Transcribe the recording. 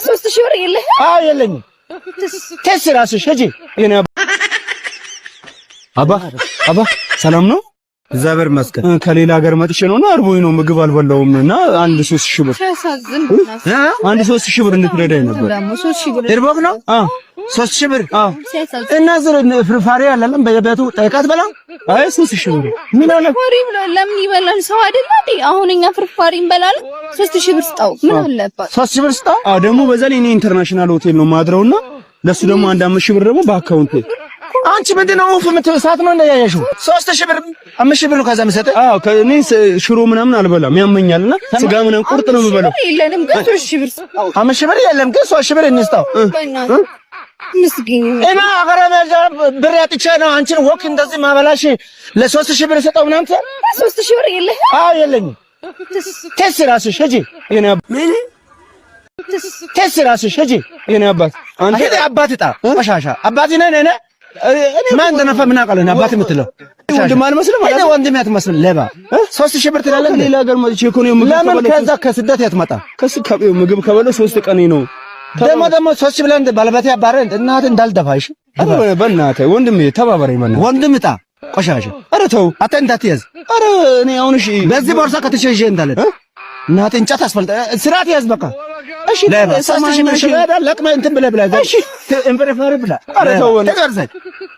3000 ብር የለህ? አዎ የለኝም። ተስራስሽ ሂጂ። የኔ አባ ሰላም ነው? እግዚአብሔር ይመስገን። ከሌላ ሀገር መጥቼ ነውና አርቦኝ ነው ምግብ አልበላውም እና አንድ 3000 ብር አንድ 3000 ብር እንድትረዳኝ ነበር። ደግሞ 3000 ብር እርቦክ ነው? 3000 ብር እና ፍርፋሪ አላለም በየቤቱ ጠይቃት በላ። አይ 3000 ብር ምን አለ ፍርፋሪ ብሎ ለምን ይበላል ሰው አይደል እንዴ? አሁን እኛ ፍርፋሪ እንበላለን። 3000 ብር ስጣው ምን አለባት? 3000 ብር ስጣው። ደግሞ በዛ ላይ እኔ ኢንተርናሽናል ሆቴል ነው ማድረውና ለሱ ደግሞ አንድ 5000 ብር ደግሞ በአካውንት አንቺ ምንድነው የምትሳት ነው እንደያያሽው? 3000 ብር 5000 ብር ነው ከዛ መሰጠ። አዎ ከኔ ሽሮ ምናምን አልበላም ያመኛልና ስጋ ምናምን ቁርጥ ነው የምበላው። የለንም ግን 3000 ብር 5000 ብር የለም ግን 3000 ብር እንስጣው። ምስኪን እና አገረ ብር ያጥቼ ነው አንቺን ወክ እንደዚህ ማበላሽ ለ3000 ብር ሰጠው ምናምን 3000 ብር የለህ? አዎ የለኝም። ተስራስሽ ሂጂ። የኔ ምን ተስራስሽ ሂጂ። የኔ አባት አንተ አባት ጣ ቆሻሻ አባት ነህ ነህ ማን እንደነፋ ምን አውቃለሁ? አባት የምትለው ወንድም አልመስልም ማለት ወንድም ያትመስል ሌባ 3000 ብር ትላለህ። ሌላ ሀገር መጥቼ እኮ ነው ምግብ ለምን ከዛ ከስደት ያትመጣ ምግብ ከበለ 3 ቀኔ ነው። ደግሞ 3000 ብለህ ባለቤት ያባረህ እናትህ እንዳልደፋሽ። በእናትህ ወንድሜ ተባበረኝ። ወንድም ጣ ቆሻሻ። ኧረ ተው አተ እንዳትያዝ። ኧረ እኔ አሁን እሺ በዚህ ቦርሳ ከተሸሸ እንዳለ እናትህ እንጨት አስፈልጠ ስርዓት ያዝ በቃ። እሺ ለባ 3000 ብር ለቅመህ እንትን ብለህ እሺ እንፍረፈር ብላ። ኧረ ተው